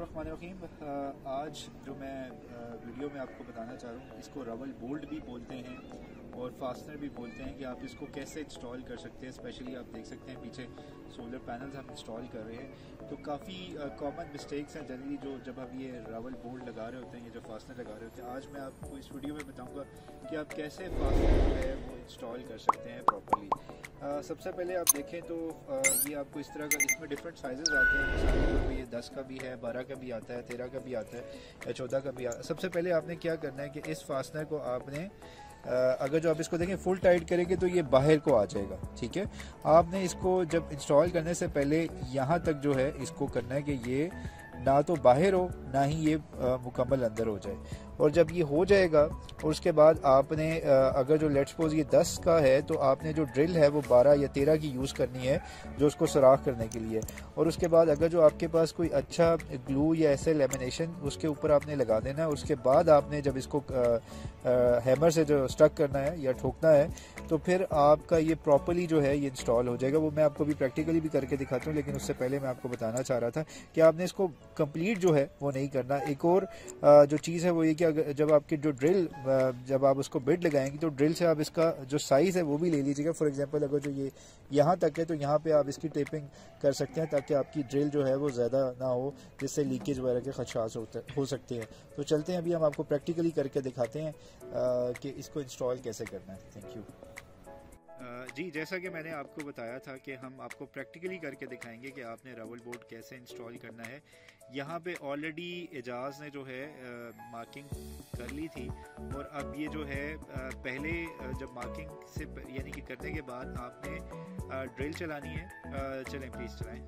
बिस्मिल्लाहिर्रहमानिर्रहीम। आज जो मैं वीडियो में आपको बताना चाह रहा हूँ, इसको रवल बोल्ट भी बोलते हैं और फास्टनर भी बोलते हैं कि आप इसको कैसे इंस्टॉल कर सकते हैं। स्पेशली आप देख सकते हैं पीछे सोलर पैनल्स हम इंस्टॉल कर रहे हैं, तो काफ़ी कॉमन मिस्टेक्स हैं जनरली जो जब आप ये रवल बोल्ट लगा रहे होते हैं, ये जो फास्टनर लगा रहे होते हैं। आज मैं आपको इस वीडियो में बताऊँगा कि आप कैसे फास्टनर जो है वो इंस्टॉल कर सकते हैं प्रॉपर्ली। सबसे पहले आप देखें तो ये आपको इस तरह का, इसमें डिफरेंट साइजेस आते हैं। मिसाल के ये 10 का भी है, 12 का भी आता है, 13 का भी आता है या 14 का भी आता है। सबसे पहले आपने क्या करना है कि इस फास्टनर को आपने अगर जो आप इसको देखें फुल टाइट करेंगे तो ये बाहर को आ जाएगा, ठीक है। आपने इसको जब इंस्टॉल करने से पहले यहाँ तक जो है इसको करना है कि ये ना तो बाहर हो ना ही ये मुकम्मल अंदर हो जाए। और जब ये हो जाएगा और उसके बाद आपने अगर जो लेट्स सपोज ये 10 का है तो आपने जो ड्रिल है वो 12 या 13 की यूज़ करनी है जो उसको सुराख करने के लिए। और उसके बाद अगर जो आपके पास कोई अच्छा ग्लू या ऐसे लेमिनेशन उसके ऊपर आपने लगा देना है। उसके बाद आपने जब इसको हैमर से जो स्टक करना है या ठोकना है तो फिर आपका ये प्रॉपर्ली जो है ये इंस्टॉल हो जाएगा। वो मैं आपको भी प्रैक्टिकली भी करके दिखाता हूँ, लेकिन उससे पहले मैं आपको बताना चाह रहा था कि आपने इसको कंप्लीट जो है वो नहीं करना। एक और जो चीज़ है वो ये कि जब आपकी जो ड्रिल जब आप उसको बिट लगाएंगे तो ड्रिल से आप इसका जो साइज़ है वो भी ले लीजिएगा। फॉर एग्जांपल अगर जो ये यहाँ तक है तो यहाँ पे आप इसकी टेपिंग कर सकते हैं ताकि आपकी ड्रिल जो है वो ज़्यादा ना हो, जिससे लीकेज वगैरह के खदशात हो सकते हैं। तो चलते हैं, अभी हम आपको प्रैक्टिकली करके दिखाते हैं कि इसको इंस्टॉल कैसे करना है। Thank you. जी, जैसा कि मैंने आपको बताया था कि हम आपको प्रैक्टिकली करके दिखाएंगे कि आपने रवल बोर्ड कैसे इंस्टॉल करना है। यहाँ पे ऑलरेडी एजाज ने जो है मार्किंग कर ली थी और अब ये जो है पहले जब मार्किंग से यानी कि करने के बाद आपने ड्रिल चलानी है। चलें प्लीज़ चलाएं।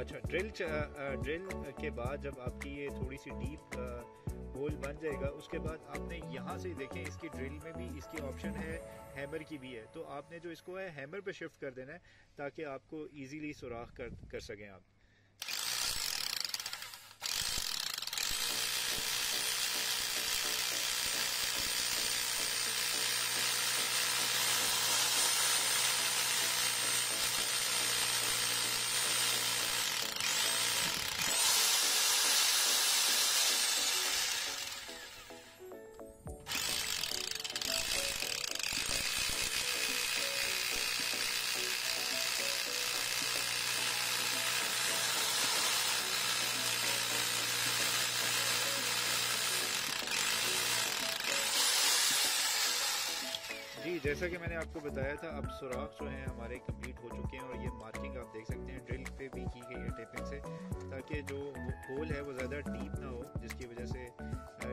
अच्छा, ड्रिल के बाद जब आपकी ये थोड़ी सी डीप होल बन जाएगा उसके बाद आपने यहाँ से देखें इसकी ड्रिल में भी इसकी ऑप्शन है, हैमर की भी है। तो आपने जो इसको है हैमर पे शिफ्ट कर देना है ताकि आपको इजीली सुराख कर सकें आप। जी, जैसा कि मैंने आपको बताया था, अब सुराख जो हैं हमारे कंप्लीट हो चुके हैं और ये मार्किंग आप देख सकते हैं ड्रिल पे भी की गई है टेपिंग से, ताकि जो होल है वो ज़्यादा डीप ना हो जिसकी वजह से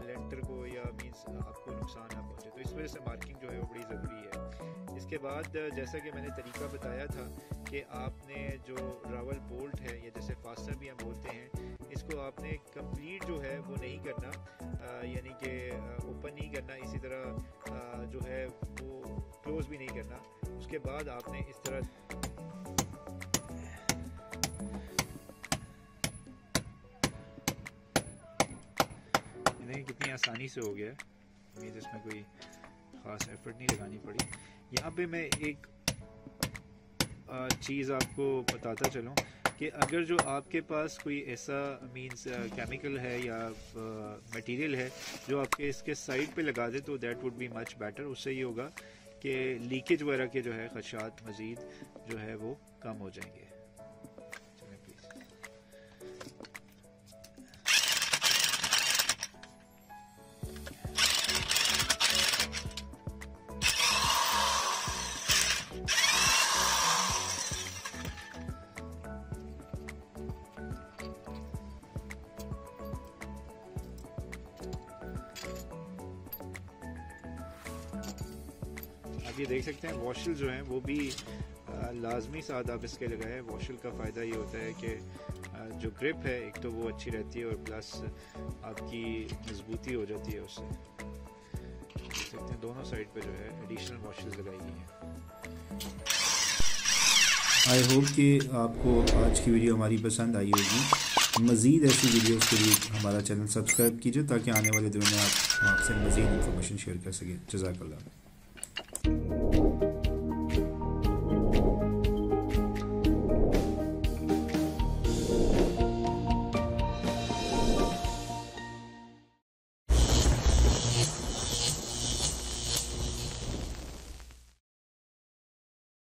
लेंटर को या मींस आपको नुकसान ना पहुंचे। तो इस वजह से मार्किंग जो है वो बड़ी ज़रूरी है। इसके बाद जैसा कि मैंने तरीका बताया था कि आपने जो रवल बोल्ट है या जैसे फास्टनर भी हम बोलते हैं, इसको आपने कंप्लीट जो है वो नहीं करना, यानी कि ओपन नहीं करना, इसी तरह जो है वो क्लोज भी नहीं करना। उसके बाद आपने इस तरह नहीं, कितनी आसानी से हो गया है, मीन्स इसमें कोई ख़ास एफर्ट नहीं लगानी पड़ी। यहाँ पे मैं एक चीज़ आपको बताता चलूँ कि अगर जो आपके पास कोई ऐसा मींस केमिकल है या मटेरियल है जो आपके इसके साइड पे लगा दे तो that would be much better. उससे ये होगा कि लीकेज वगैरह के जो है खदशात मज़ीद जो है वो कम हो जाएंगे। आप ये देख सकते हैं वॉशल जो हैं वो भी लाजमी साथ आप इसके लगाएं। वॉशल का फ़ायदा ये होता है कि जो ग्रिप है एक तो वो अच्छी रहती है और प्लस आपकी मजबूती हो जाती है उससे। देख सकते हैं दोनों साइड पे जो है एडिशनल वॉशल्स लगाई गई हैं। आई होप कि आपको आज की वीडियो हमारी पसंद आई होगी। मज़ीद ऐसी वीडियोस के लिए हमारा चैनल सब्सक्राइब कीजिए ताकि आने वाले दिनों में आपसे मज़ीद इन्फॉर्मेशन शेयर कर सकें। जज़ाकल्लाह।